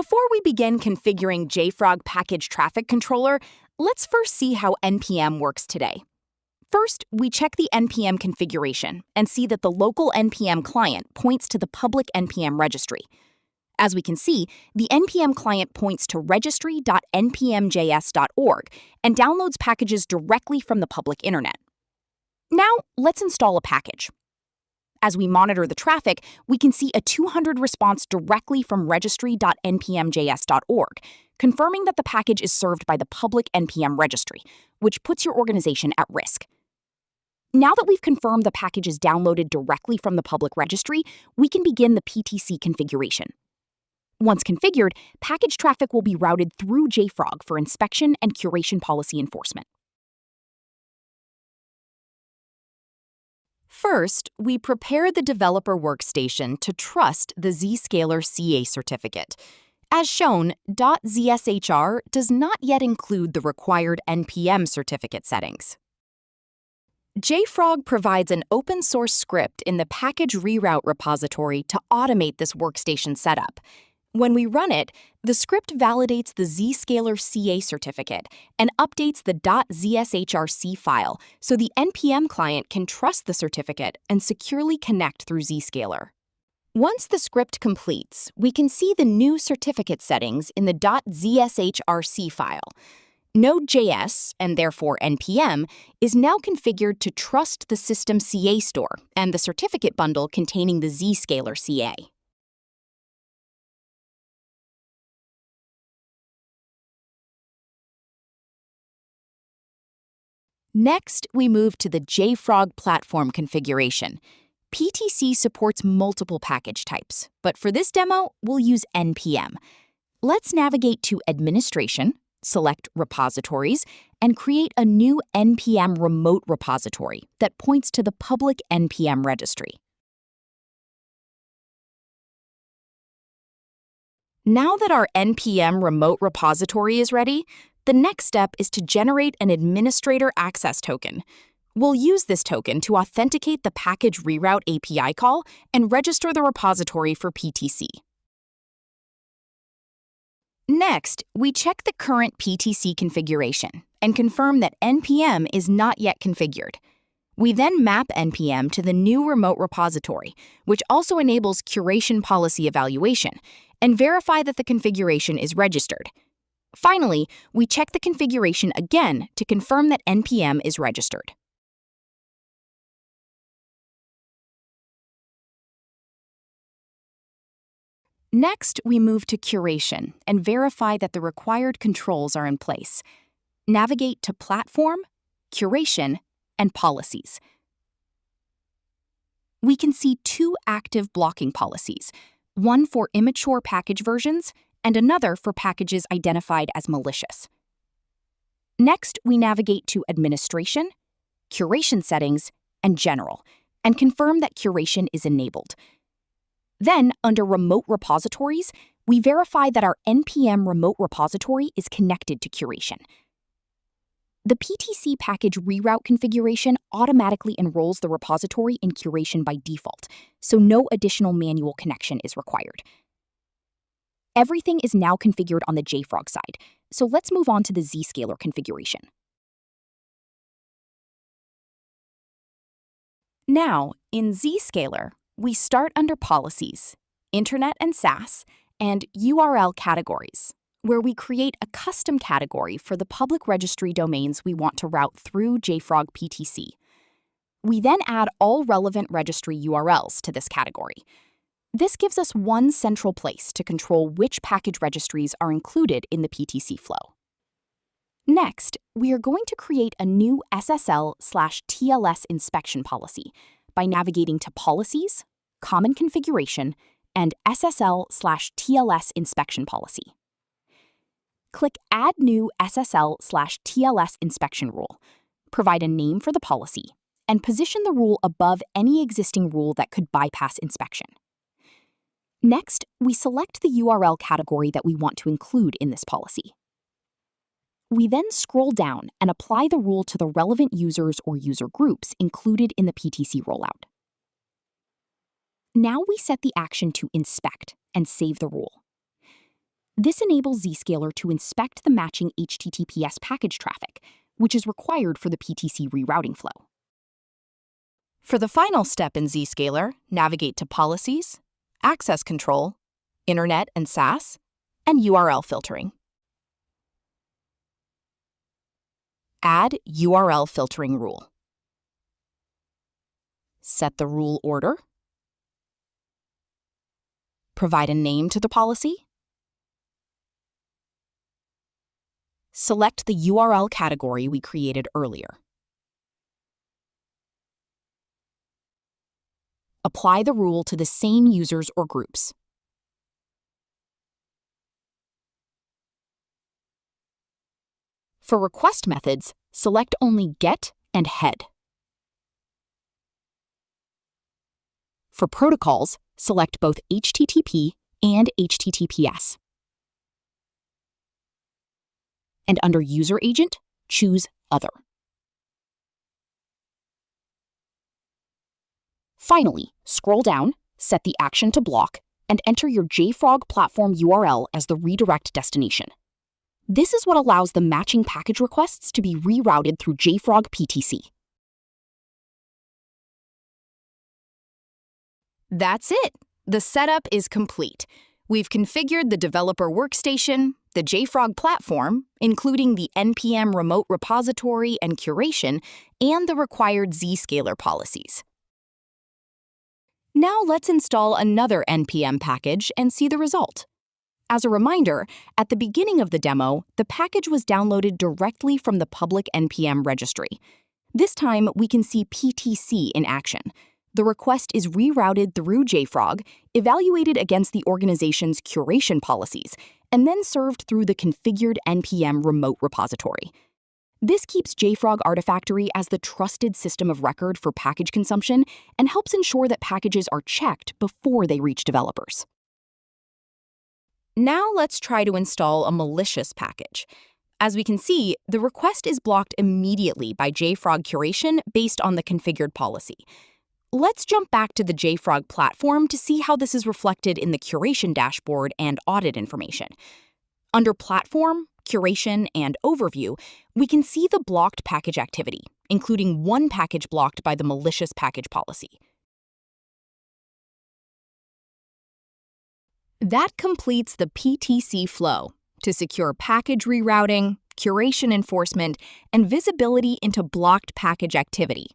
Before we begin configuring JFrog Package Traffic Controller, let's first see how NPM works today. First, we check the NPM configuration and see that the local NPM client points to the public NPM registry. As we can see, the NPM client points to registry.npmjs.org and downloads packages directly from the public internet. Now, let's install a package. As we monitor the traffic, we can see a 200 response directly from registry.npmjs.org, confirming that the package is served by the public NPM registry, which puts your organization at risk. Now that we've confirmed the package is downloaded directly from the public registry, we can begin the PTC configuration. Once configured, package traffic will be routed through JFrog for inspection and curation policy enforcement. First, we prepare the developer workstation to trust the Zscaler CA certificate. As shown, .zshr does not yet include the required NPM certificate settings. JFrog provides an open-source script in the package-reroute repository to automate this workstation setup. When we run it, the script validates the Zscaler CA certificate and updates the .zshrc file so the NPM client can trust the certificate and securely connect through Zscaler. Once the script completes, we can see the new certificate settings in the .zshrc file. Node.js, and therefore NPM, is now configured to trust the system CA store and the certificate bundle containing the Zscaler CA. Next, we move to the JFrog platform configuration. PTC supports multiple package types, but for this demo, we'll use NPM. Let's navigate to Administration, select Repositories, and create a new NPM remote repository that points to the public NPM registry. Now that our NPM remote repository is ready, the next step is to generate an administrator access token. We'll use this token to authenticate the package-reroute API call and register the repository for PTC. Next, we check the current PTC configuration and confirm that NPM is not yet configured. We then map NPM to the new remote repository, which also enables curation policy evaluation, and verify that the configuration is registered. Finally, we check the configuration again to confirm that NPM is registered. Next, we move to Curation and verify that the required controls are in place. Navigate to Platform, Curation, and Policies. We can see two active blocking policies, one for immature package versions and another for packages identified as malicious. Next, we navigate to Administration, Curation Settings, and General, and confirm that curation is enabled. Then, under Remote Repositories, we verify that our NPM remote repository is connected to curation. The PTC package reroute configuration automatically enrolls the repository in curation by default, so no additional manual connection is required. Everything is now configured on the JFrog side, so let's move on to the Zscaler configuration. Now, in Zscaler, we start under Policies, Internet and SaaS, and URL categories, where we create a custom category for the public registry domains we want to route through JFrog PTC. We then add all relevant registry URLs to this category. This gives us one central place to control which package registries are included in the PTC flow. Next, we are going to create a new SSL/TLS inspection policy by navigating to Policies, Common Configuration, and SSL/TLS inspection policy. Click Add New SSL/TLS inspection rule, provide a name for the policy, and position the rule above any existing rule that could bypass inspection. Next, we select the URL category that we want to include in this policy. We then scroll down and apply the rule to the relevant users or user groups included in the PTC rollout. Now we set the action to inspect and save the rule. This enables Zscaler to inspect the matching HTTPS package traffic, which is required for the PTC rerouting flow. For the final step in Zscaler, navigate to Policies, Access Control, Internet and SASE, and URL filtering. Add URL filtering rule. Set the rule order. Provide a name to the policy. Select the URL category we created earlier. Apply the rule to the same users or groups. For request methods, select only GET and HEAD. For protocols, select both HTTP and HTTPS. And under User Agent, choose Other. Finally, scroll down, set the action to block, and enter your JFrog platform URL as the redirect destination. This is what allows the matching package requests to be rerouted through JFrog PTC. That's it. The setup is complete. We've configured the developer workstation, the JFrog platform, including the NPM remote repository and curation, and the required Zscaler policies. Now let's install another NPM package and see the result. As a reminder, at the beginning of the demo, the package was downloaded directly from the public NPM registry. This time, we can see PTC in action. The request is rerouted through JFrog, evaluated against the organization's curation policies, and then served through the configured NPM remote repository. This keeps JFrog Artifactory as the trusted system of record for package consumption and helps ensure that packages are checked before they reach developers. Now let's try to install a malicious package. As we can see, the request is blocked immediately by JFrog Curation based on the configured policy. Let's jump back to the JFrog platform to see how this is reflected in the curation dashboard and audit information. Under Platform, Curation, and Overview, we can see the blocked package activity, including one package blocked by the malicious package policy. That completes the PTC flow to secure package rerouting, curation enforcement, and visibility into blocked package activity